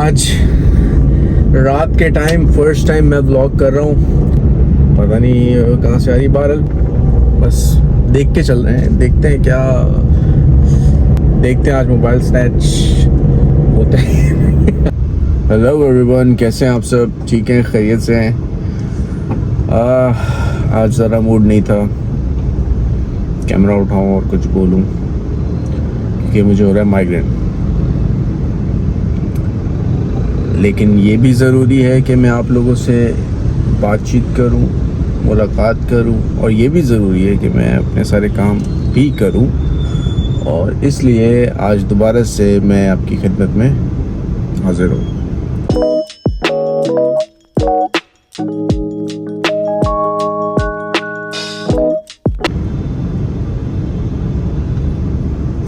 आज रात के टाइम फर्स्ट टाइम मैं व्लॉग कर रहा हूँ। पता नहीं कहाँ से आ रही बारिश, बस देख के चल रहे हैं, देखते हैं क्या, देखते हैं आज मोबाइल स्नैच होते हैं। हेलो एवरीवन, कैसे हैं आप सब? ठीक हैं, खैरियत से हैं? आज ज़रा मूड नहीं था कैमरा उठाऊं और कुछ बोलूं, क्योंकि मुझे हो रहा है माइग्रेन। लेकिन ये भी ज़रूरी है कि मैं आप लोगों से बातचीत करूं, मुलाकात करूं, और ये भी ज़रूरी है कि मैं अपने सारे काम भी करूं। और इसलिए आज दोबारा से मैं आपकी खिदमत में हाजिर हूं।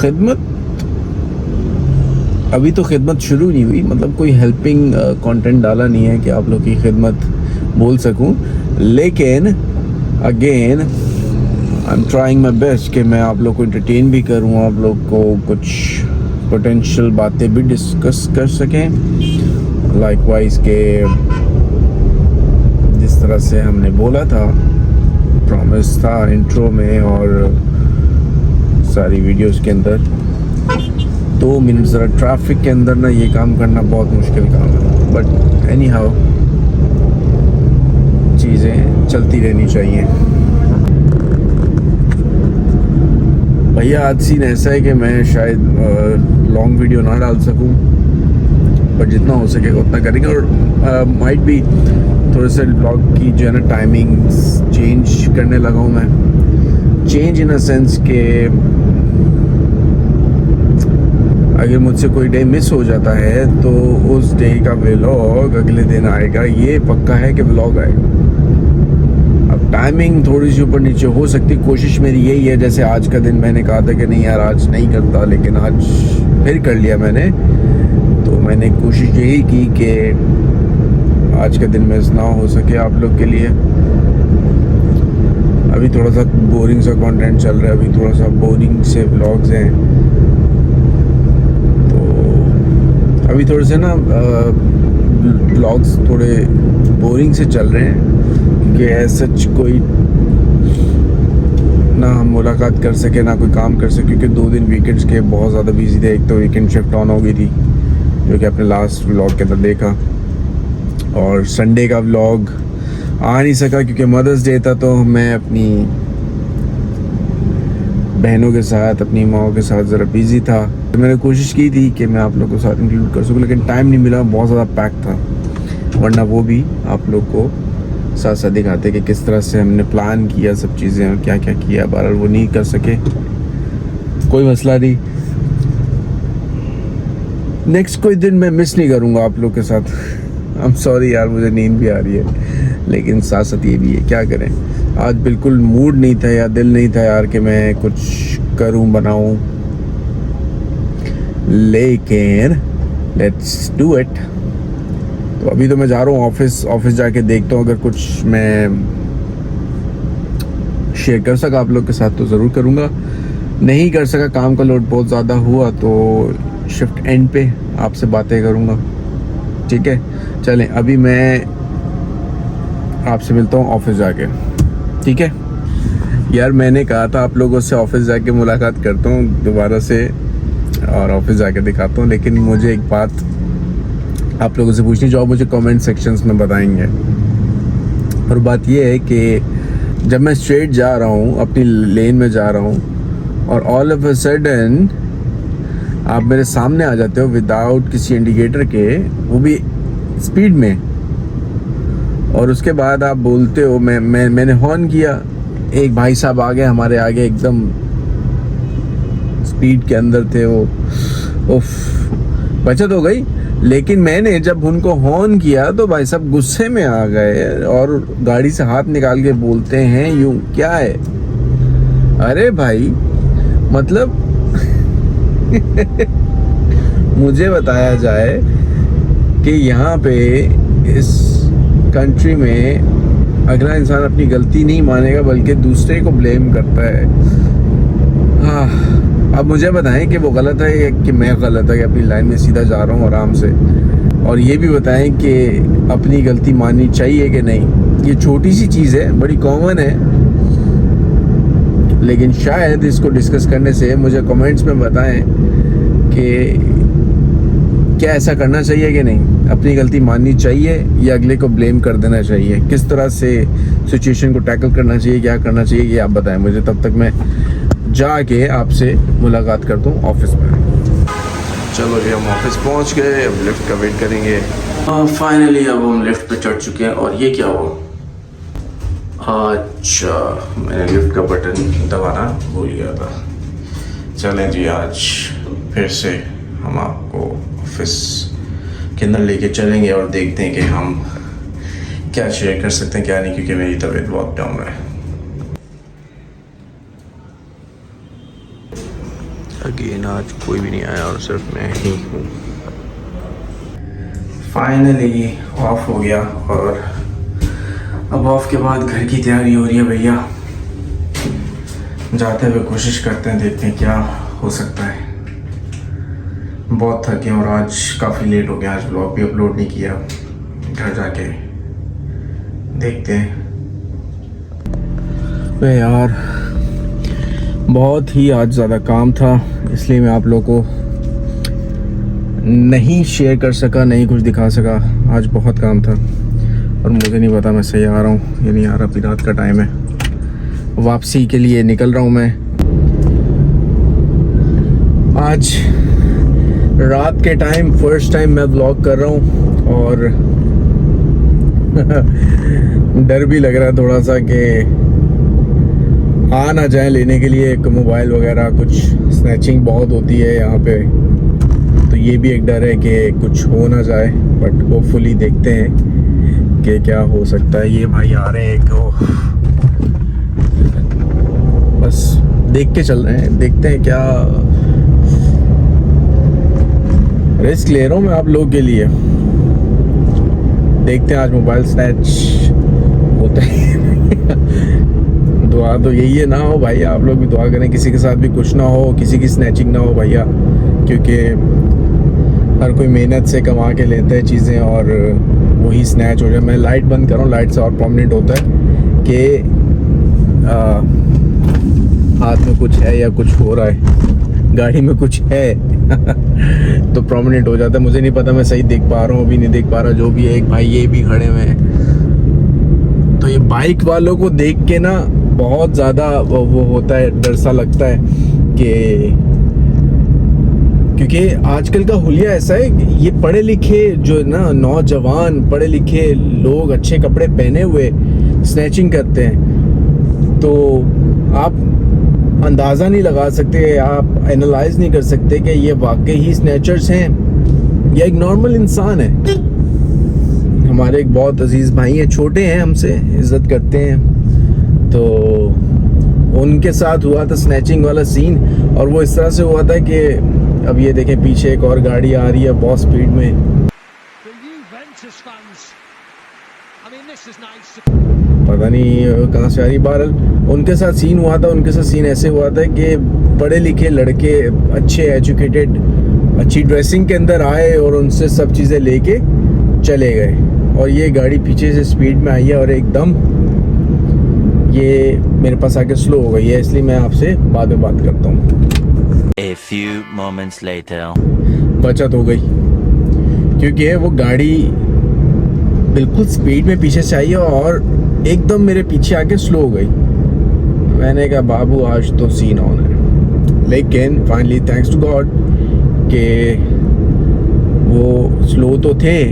खिदमत अभी तो खिदमत शुरू नहीं हुई, मतलब कोई हेल्पिंग कंटेंट डाला नहीं है कि आप लोग की खिदमत बोल सकूं। लेकिन again I am trying my best कि मैं आप लोग को एंटरटेन भी करूं, आप लोग को कुछ पोटेंशियल बातें भी डिस्कस कर सकें। लाइकवाइज के जिस तरह से हमने बोला था, प्रॉमिस था इंट्रो में और सारी वीडियोस के अंदर, 2 मिनट ज़रा ट्रैफिक के अंदर ना ये काम करना बहुत मुश्किल काम है। बट एनी हाउ चीज़ें चलती रहनी चाहिए। भैया आज सीन ऐसा है कि मैं शायद लॉन्ग वीडियो ना डाल सकूं, बट जितना हो सकेगा उतना करेंगे। और माइट भी थोड़े से ब्लॉग की जो है ना टाइमिंग चेंज करने लगा हूँ मैं। चेंज इन अ सेंस के अगर मुझसे कोई डे मिस हो जाता है तो उस डे का व्लॉग अगले दिन आएगा, ये पक्का है कि व्लॉग आएगा। अब टाइमिंग थोड़ी सी ऊपर नीचे हो सकती, कोशिश मेरी यही है। जैसे आज का दिन मैंने कहा था कि नहीं यार आज नहीं करता, लेकिन आज फिर कर लिया मैंने। तो मैंने कोशिश यही की कि आज का दिन मिस ना हो सके आप लोग के लिए। अभी थोड़ा सा बोरिंग सा कंटेंट चल रहा है, अभी थोड़ा सा बोरिंग से व्लॉग्स हैं, अभी थोड़े से ना व्लॉग्स थोड़े बोरिंग से चल रहे हैं, क्योंकि सच कोई ना हम मुलाकात कर सके ना कोई काम कर सके, क्योंकि 2 दिन वीकेंड्स के बहुत ज़्यादा बिजी थे। एक तो वीकेंड शिफ्ट ऑन हो गई थी, जो कि आपने लास्ट व्लॉग के अंदर देखा, और संडे का व्लॉग आ नहीं सका क्योंकि मदर्स डे था। तो मैं अपनी बहनों के साथ, अपनी माओ के साथ ज़रा बिजी था। तो मैंने कोशिश की थी कि मैं आप लोगों को साथ इंक्लूड कर सकूं, लेकिन टाइम नहीं मिला, बहुत ज़्यादा पैक था। वरना वो भी आप लोग को साथ साथ दिखाते कि किस तरह से हमने प्लान किया सब चीज़ें और क्या क्या किया। बहरहाल वो नहीं कर सके, कोई मसला नहीं। नेक्स्ट कोई दिन मैं मिस नहीं करूँगा आप लोग के साथ। आई एम सॉरी यार, मुझे नींद भी आ रही है, लेकिन साथ साथ ये भी है, क्या करें। आज बिल्कुल मूड नहीं था या दिल नहीं था यार कि मैं कुछ करूं, बनाऊं, लेकिन लेट्स डू इट। तो अभी तो मैं जा रहा हूँ ऑफिस जाके देखता हूँ, अगर कुछ मैं शेयर कर सका आप लोग के साथ तो ज़रूर करूँगा। नहीं कर सका, काम का लोड बहुत ज़्यादा हुआ, तो शिफ्ट एंड पे आपसे बातें करूँगा। ठीक है, चलें अभी मैं आपसे मिलता हूँ ऑफिस जाके। ठीक है यार, मैंने कहा था आप लोगों से ऑफिस जाके मुलाकात करता हूँ दोबारा से और ऑफिस जाके दिखाता हूँ, लेकिन मुझे एक बात आप लोगों से पूछनी जो आप मुझे कमेंट सेक्शंस में बताएंगे। और बात ये है कि जब मैं स्ट्रेट जा रहा हूँ, अपनी लेन में जा रहा हूँ, और ऑल ऑफ अ सडन आप मेरे सामने आ जाते हो विदाउट किसी इंडिकेटर के, वो भी स्पीड में, और उसके बाद आप बोलते हो मैंने हॉर्न किया, एक भाई साहब आ गए हमारे आगे, एकदम स्पीड के अंदर थे वो, उफ, बचत हो गई। लेकिन मैंने जब उनको हॉर्न किया तो भाई साहब गुस्से में आ गए और गाड़ी से हाथ निकाल के बोलते हैं यूं, क्या है? अरे भाई मतलब मुझे बताया जाए कि यहाँ पे इस कंट्री में अगला इंसान अपनी गलती नहीं मानेगा बल्कि दूसरे को ब्लेम करता है। हाँ, अब मुझे बताएं कि वो गलत है कि मैं गलत है, कि अपनी लाइन में सीधा जा रहा हूँ आराम से, और ये भी बताएं कि अपनी गलती माननी चाहिए कि नहीं। ये छोटी सी चीज़ है, बड़ी कॉमन है, लेकिन शायद इसको डिस्कस करने से मुझे कमेंट्स में बताएं कि क्या ऐसा करना चाहिए कि नहीं, अपनी गलती माननी चाहिए या अगले को ब्लेम कर देना चाहिए, किस तरह से सिचुएशन को टैकल करना चाहिए, क्या करना चाहिए, ये आप बताएं मुझे। तब तक मैं जाके आपसे मुलाकात करता हूँ ऑफिस में। चलो जी, हम ऑफिस पहुँच गए, अब लिफ्ट का वेट करेंगे। फाइनली अब हम लिफ्ट पे चढ़ चुके हैं। और ये क्या हुआ? अच्छा, मैंने लिफ्ट का बटन दबाना भूल गया था। चलें जी, आज फिर से हम आपको ऑफिस के अंदर लेके चलेंगे और देखते हैं कि हम क्या शेयर कर सकते हैं क्या नहीं, क्योंकि मेरी तबीयत बहुत डाउन है। अगेन आज कोई भी नहीं आया और सिर्फ मैं ही हूँ। फाइनली ऑफ हो गया और अब ऑफ के बाद घर की तैयारी हो रही है भैया। जाते हुए कोशिश करते हैं, देखते हैं क्या हो सकता है। बहुत थके और आज काफ़ी लेट हो गया, आज व्लॉग भी अपलोड नहीं किया। घर जाके देखते हैं। वे यार, बहुत ही आज ज़्यादा काम था, इसलिए मैं आप लोगों को नहीं शेयर कर सका, नहीं कुछ दिखा सका। आज बहुत काम था और मुझे नहीं पता मैं सही आ रहा हूँ या नहीं आ रहा। अभी रात का टाइम है, वापसी के लिए निकल रहा हूँ मैं। आज रात के टाइम फर्स्ट टाइम मैं व्लॉग कर रहा हूँ और डर भी लग रहा है थोड़ा सा कि आ ना जाए लेने के लिए मोबाइल वगैरह। कुछ स्नैचिंग बहुत होती है यहाँ पे, तो ये भी एक डर है कि कुछ हो ना जाए, बट होपफुली देखते हैं कि क्या हो सकता है। ये भाई आ रहे हैं, बस देख के चल रहे हैं, देखते हैं क्या। रिस्क ले रहा हूँ मैं आप लोगों के लिए, देखते हैं आज मोबाइल स्नैच होता है। दुआ तो यही है, ना हो भाई, आप लोग भी दुआ करें किसी के साथ भी कुछ ना हो, किसी की स्नैचिंग ना हो भैया, क्योंकि हर कोई मेहनत से कमा के लेता है चीज़ें और वही स्नैच हो जाए। मैं लाइट बंद कर रहा हूँ, लाइट से और प्रोमिनेंट होता है कि हाथ में कुछ है या कुछ हो रहा है, गाड़ी में कुछ है तो प्रोमिनेंट हो जाता है। मुझे नहीं पता मैं सही देख पा रहा हूँ, अभी नहीं देख पा रहा। जो भी है, एक भाई ये भी खड़े हुए हैं, तो ये बाइक वालों को देख के ना बहुत ज़्यादा वो होता है, डर सा लगता है कि, क्योंकि आजकल का हुलिया ऐसा है, ये पढ़े लिखे जो ना नौजवान पढ़े लिखे लोग अच्छे कपड़े पहने हुए स्नैचिंग करते हैं, तो आप अंदाज़ा नहीं लगा सकते, आप एनालाइज नहीं कर सकते कि ये वाकई ही स्नैचर्स हैं या एक नॉर्मल इंसान है। हमारे एक बहुत अजीज़ भाई हैं, छोटे हैं हमसे, इज़्ज़त करते हैं, तो उनके साथ हुआ था स्नैचिंग वाला सीन। और वो इस तरह से हुआ था कि अब ये देखें पीछे एक और गाड़ी आ रही है बहुत स्पीड में, पता नहीं कहाँ से आ रही। बहरहाल उनके साथ सीन हुआ था, उनके साथ सीन ऐसे हुआ था कि पढ़े लिखे लड़के, अच्छे एजुकेटेड, अच्छी ड्रेसिंग के अंदर आए और उनसे सब चीज़ें लेके चले गए, और ये गाड़ी पीछे से स्पीड में आई है और एकदम ये मेरे पास आके स्लो हो गई है। इसलिए मैं आपसे बाद में बात करता हूँ। A few moments later. बचत हो गई, क्योंकि वो गाड़ी बिल्कुल स्पीड में पीछे से आई है और एकदम मेरे पीछे आके स्लो हो गई। मैंने कहा बाबू आज तो सीन ऑन है, लेकिन फाइनली थैंक्स टू गॉड कि वो स्लो तो थे।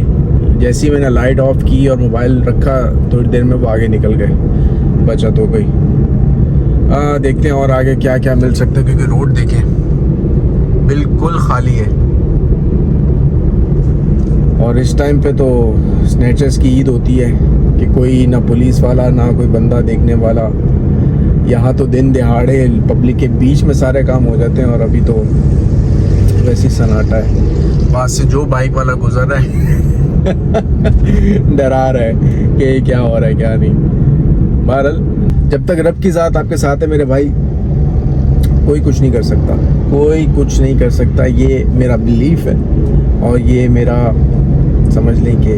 जैसे ही मैंने लाइट ऑफ की और मोबाइल रखा, थोड़ी देर में वो आगे निकल गए, बचत हो गई। देखते हैं और आगे क्या क्या मिल सकता है, क्योंकि रोड देखें बिल्कुल खाली है और इस टाइम पे तो स्नैचर्स की ईद होती है कि कोई ना पुलिस वाला ना कोई बंदा देखने वाला। यहाँ तो दिन दिहाड़े पब्लिक के बीच में सारे काम हो जाते हैं और अभी तो वैसी सन्नाटा है। पास से जो बाइक वाला गुजर रहा है डरा रहा है कि क्या हो रहा है क्या नहीं। बहरहाल जब तक रब की ज़ात आपके साथ है मेरे भाई, कोई कुछ नहीं कर सकता, कोई कुछ नहीं कर सकता। ये मेरा बिलीफ है और ये मेरा समझ लें कि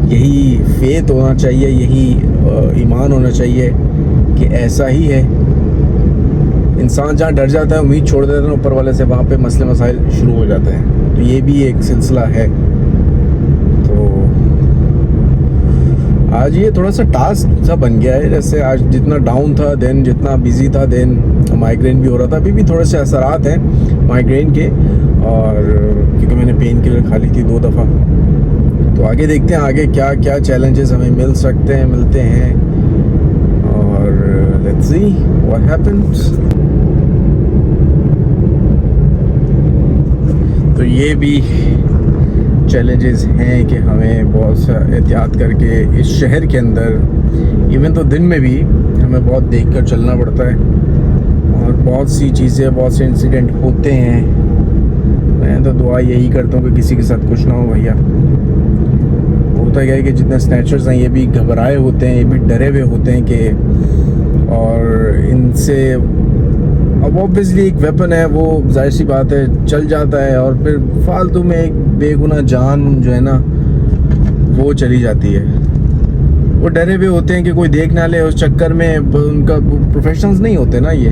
यही फेथ होना चाहिए, यही ईमान होना चाहिए कि ऐसा ही है। इंसान जहाँ डर जाता है, उम्मीद छोड़ देता है ना ऊपर वाले से, वहाँ पे मसले मसाइल शुरू हो जाते हैं। तो ये भी एक सिलसिला है। तो आज ये थोड़ा सा टास्क सा बन गया है। जैसे आज जितना डाउन था देन, जितना बिजी था देन, माइग्रेन भी हो रहा था। अभी भी थोड़े से असरात हैं माइग्रेन के, और क्योंकि मैंने पेन किलर खा ली थी 2 दफ़ा। तो आगे देखते हैं आगे क्या क्या चैलेंजेस हमें मिलते हैं, और लेट्स सी व्हाट हैपेंस। तो ये भी चैलेंजेस हैं कि हमें बहुत सा एहतियात करके इस शहर के अंदर, इवन तो दिन में भी हमें बहुत देख कर चलना पड़ता है, और बहुत सी चीज़ें, बहुत से इंसिडेंट होते हैं। मैं तो दुआ यही करता हूँ कि किसी के साथ कुछ ना हो भैया। होता क्या है कि जितने स्नैचर्स हैं ये भी घबराए होते हैं, ये भी डरे हुए होते हैं कि, और इनसे अब ऑब्वियसली एक वेपन है, वो जाहिर सी बात है चल जाता है, और फिर फालतू में एक बेगुनाह जान जो है ना वो चली जाती है। वो डरे हुए होते हैं कि कोई देख ना ले, उस चक्कर में उनका प्रोफेशनल्स नहीं होते ना ये,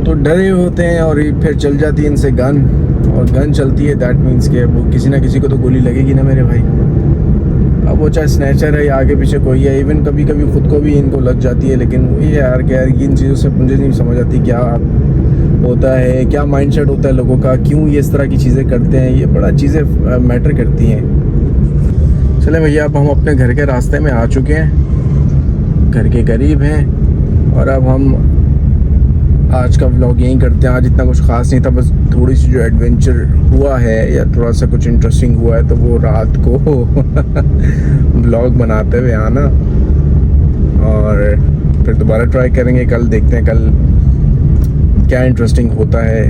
तो डरे होते हैं, और फिर चल जाती है इनसे गन, और गन चलती है दैट मीन्स के वो किसी ना किसी को तो गोली लगेगी ना मेरे भाई। अब वो चाहे स्नैचर है या आगे पीछे कोई है, इवन कभी कभी खुद को भी इनको लग जाती है। लेकिन ये यार क्या है, इन चीज़ों से मुझे नहीं समझ आती क्या होता है, क्या माइंडसेट होता है लोगों का, क्यों ये इस तरह की चीज़ें करते हैं। ये बड़ा चीज़ें मैटर करती हैं। चले भैया, अब हम अपने घर के रास्ते में आ चुके हैं, घर के करीब हैं, और अब हम आज का व्लॉग यहीं करते हैं। आज इतना कुछ ख़ास नहीं था, बस थोड़ी सी जो एडवेंचर हुआ है या थोड़ा सा कुछ इंटरेस्टिंग हुआ है, तो वो रात को व्लॉग बनाते हुए आना, और फिर दोबारा ट्राई करेंगे। कल देखते हैं कल क्या इंटरेस्टिंग होता है,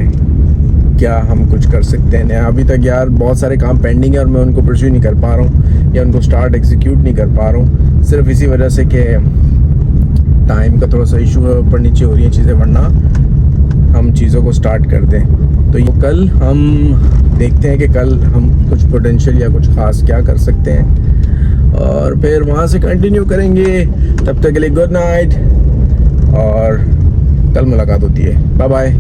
क्या हम कुछ कर सकते हैं नया। अभी तक यार बहुत सारे काम पेंडिंग है, और मैं उनको परस्यू नहीं कर पा रहा हूँ, या उनको स्टार्ट एग्जीक्यूट नहीं कर पा रहा हूँ, सिर्फ इसी वजह से कि टाइम का थोड़ा सा इशू है, ऊपर नीचे हो रही हैं चीज़ें, वरना हम चीज़ों को स्टार्ट कर दें। तो ये कल हम देखते हैं कि कल हम कुछ पोटेंशियल या कुछ ख़ास क्या कर सकते हैं, और फिर वहाँ से कंटिन्यू करेंगे। तब तक के लिए गुड नाइट, और कल मुलाकात होती है। Bye bye.